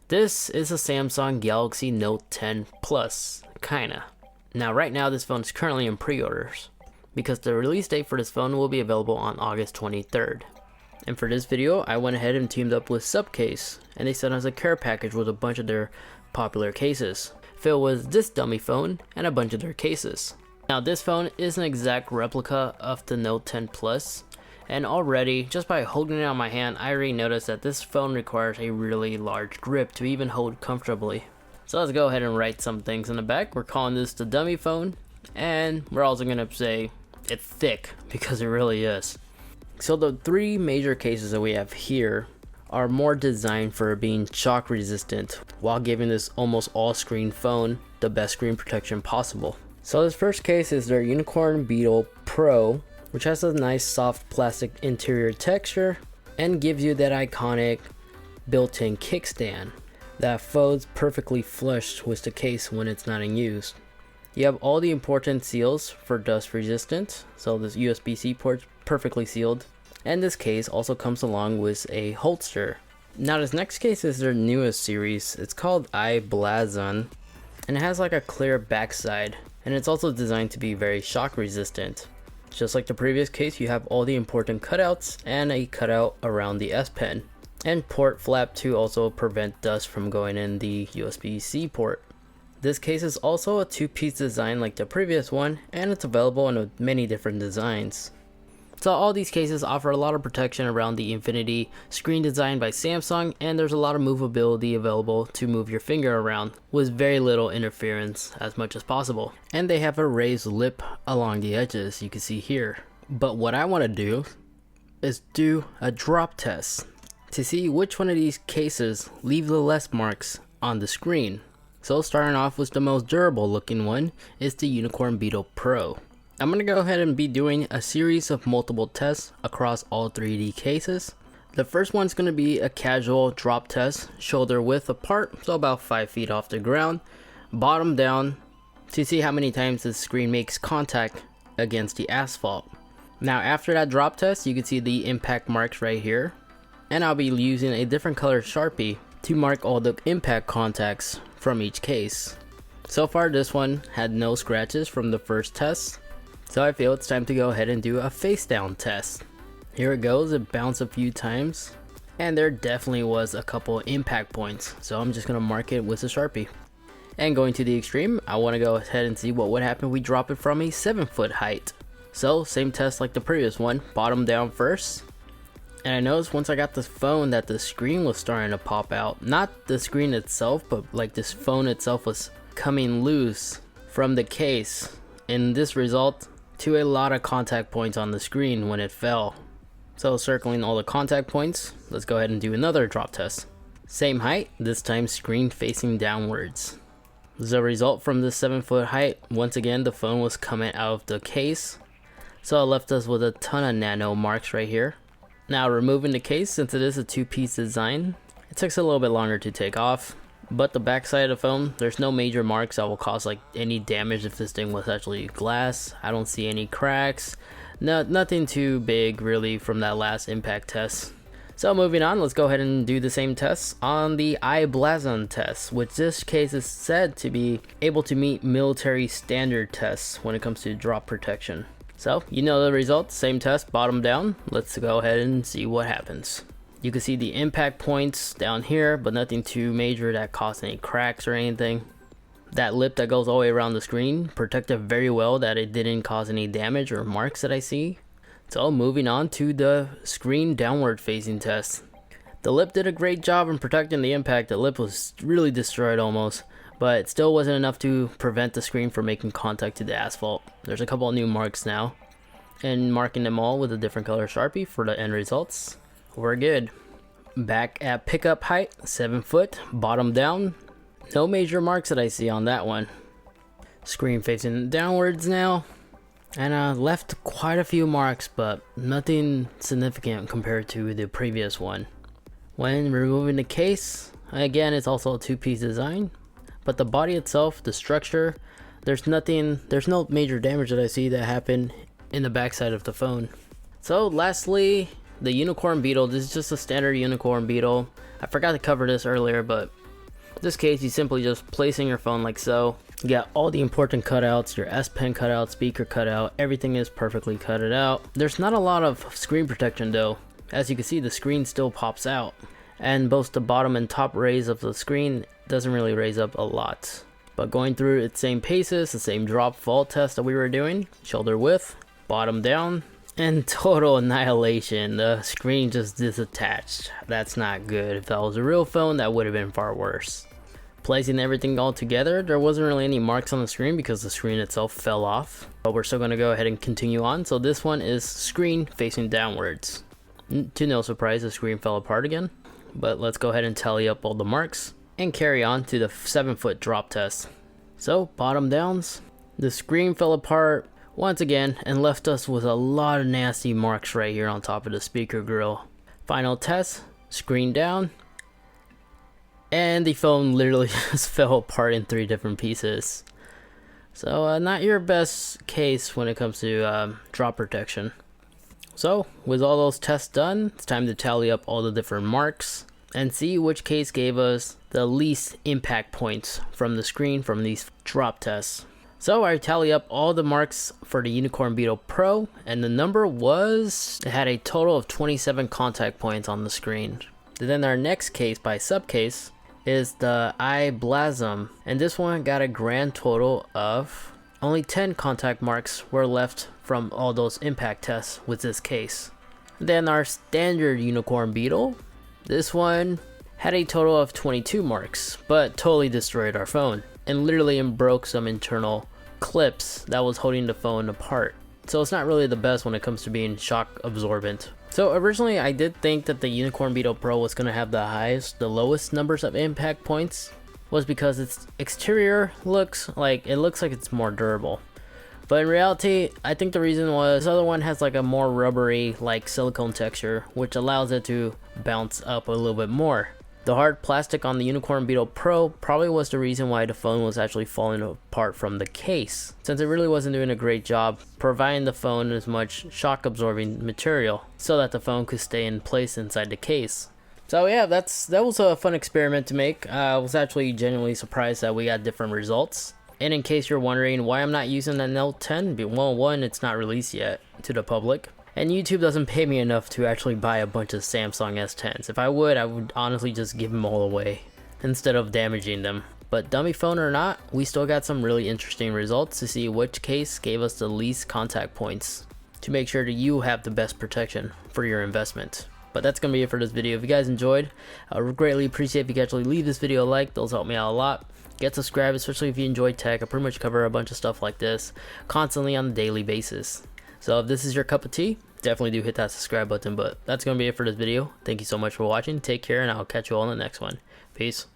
This is a Samsung Galaxy Note 10 Plus, kinda. Now right now this phone is currently in pre-orders, because the release date for this phone will be available on August 23rd. And for this video, I went ahead and teamed up with Subcase, and they sent us a care package with a bunch of their popular cases, filled with this dummy phone and a bunch of their cases. Now this phone is an exact replica of the Note 10 Plus, and already, just by holding it on my hand, I already noticed that this phone requires a really large grip to even hold comfortably. So let's go ahead and write some things in the back. We're calling this the dummy phone, and we're also going to say it's thick, because it really is. So the three major cases that we have here are more designed for being shock resistant, while giving this almost all screen phone the best screen protection possible. So this first case is their Unicorn Beetle Pro, which has a nice soft plastic interior texture and gives you that iconic built-in kickstand that folds perfectly flush with the case when it's not in use. You have all the important seals for dust resistant, so this USB-C port's perfectly sealed, and this case also comes along with a holster. Now this next case is their newest series. It's called i-Blason, and it has like a clear backside, and it's also designed to be very shock resistant. Just like the previous case, you have all the important cutouts and a cutout around the S Pen, and port flap to also prevent dust from going in the USB-C port. This case is also a two-piece design like the previous one, and it's available in many different designs. So all these cases offer a lot of protection around the Infinity screen design by Samsung, and there's a lot of movability available to move your finger around with very little interference as much as possible. And they have a raised lip along the edges, you can see here. But what I want to do is do a drop test to see which one of these cases leave the less marks on the screen. So starting off with the most durable looking one is the Unicorn Beetle Pro. I'm going to go ahead and be doing a series of multiple tests across all 3D cases. The first one's going to be a casual drop test, shoulder width apart, so about 5 feet off the ground, bottom down, to see how many times the screen makes contact against the asphalt. Now after that drop test, you can see the impact marks right here, and I'll be using a different color Sharpie to mark all the impact contacts from each case. So far this one had no scratches from the first test. So I feel it's time to go ahead and do a face down test. Here it goes, it bounced a few times, and there definitely was a couple impact points, so I'm just going to mark it with a Sharpie. And going to the extreme, I want to go ahead and see what would happen if we drop it from a 7-foot height. So same test like the previous one, bottom down first. And I noticed once I got this phone that the screen was starting to pop out. Not the screen itself, but like this phone itself was coming loose from the case. And this result to a lot of contact points on the screen when it fell. So circling all the contact points, let's go ahead and do another drop test. Same height, this time screen facing downwards. The result from this 7-foot height, once again the phone was coming out of the case, so it left us with a ton of nano marks right here. Now removing the case, since it is a two-piece design, it takes a little bit longer to take off. But the backside of the phone, there's no major marks that will cause like any damage if this thing was actually glass. I don't see any cracks. Nothing too big really from that last impact test. So moving on, let's go ahead and do the same tests on the i-Blason test, which this case is said to be able to meet military standard tests when it comes to drop protection. So you know the results, same test, bottom down. Let's go ahead and see what happens. You can see the impact points down here, but nothing too major that caused any cracks or anything. That lip that goes all the way around the screen protected very well, that it didn't cause any damage or marks that I see. So moving on to the screen downward facing test. The lip did a great job in protecting the impact. The lip was really destroyed almost, but it still wasn't enough to prevent the screen from making contact to the asphalt. There's a couple of new marks now, and marking them all with a different color Sharpie for the end results. We're good. Back at pickup height, 7 foot, bottom down. No major marks that I see on that one. Screen facing downwards now. And left quite a few marks, but nothing significant compared to the previous one. When removing the case, again, it's also a two-piece design. But the body itself, the structure, there's no major damage that I see that happened in the backside of the phone. So lastly, the Unicorn Beetle. This is just a standard Unicorn Beetle. I forgot to cover this earlier, but this case, you simply just place in your phone like so. You got all the important cutouts, your S Pen cutout, speaker cutout, everything is perfectly cutted out. There's not a lot of screen protection though. As you can see, the screen still pops out, and both the bottom and top raise of the screen doesn't really raise up a lot. But going through its same paces, the same drop fault test that we were doing, shoulder width, bottom down, and total annihilation. The screen just disattached. That's not good. If that was a real phone, that would have been far worse. Placing everything all together, there wasn't really any marks on the screen because the screen itself fell off. But we're still going to go ahead and continue on. So this one is screen facing downwards. To no surprise, the screen fell apart again. But let's go ahead and tally up all the marks and carry on to the 7-foot drop test. So bottom downs, the screen fell apart once again and left us with a lot of nasty marks right here on top of the speaker grill. Final test, screen down, and the phone literally just fell apart in 3 different pieces. So not your best case when it comes to drop protection. So with all those tests done, it's time to tally up all the different marks and see which case gave us the least impact points from the screen from these drop tests. So I tally up all the marks for the Unicorn Beetle Pro, and the number was, it had a total of 27 contact points on the screen. Then our next case by subcase is the i-Blason, and this one got a grand total of only 10 contact marks were left from all those impact tests with this case. Then our standard Unicorn Beetle, this one had a total of 22 marks, but totally destroyed our phone and literally broke some internal clips that was holding the phone apart. So it's not really the best when it comes to being shock absorbent. So originally I did think that the Unicorn Beetle Pro was going to have the lowest numbers of impact points, was because its exterior looks like it's more durable. But in reality, I think the reason was this other one has like a more rubbery like silicone texture, which allows it to bounce up a little bit more. The hard plastic on the Unicorn Beetle Pro probably was the reason why the phone was actually falling apart from the case, since it really wasn't doing a great job providing the phone as much shock absorbing material so that the phone could stay in place inside the case. So yeah, that was a fun experiment to make. I was actually genuinely surprised that we got different results. And in case you're wondering why I'm not using the Note 10, well, one, it's not released yet to the public, and YouTube doesn't pay me enough to actually buy a bunch of Samsung S10s. If I would honestly just give them all away instead of damaging them. But dummy phone or not, we still got some really interesting results to see which case gave us the least contact points to make sure that you have the best protection for your investment. But that's going to be it for this video. If you guys enjoyed, I would greatly appreciate if you could actually leave this video a like. Those help me out a lot. Get subscribed, especially if you enjoy tech. I pretty much cover a bunch of stuff like this constantly on a daily basis. So if this is your cup of tea, definitely do hit that subscribe button. But that's going to be it for this video. Thank you so much for watching. Take care, and I'll catch you all in the next one. Peace.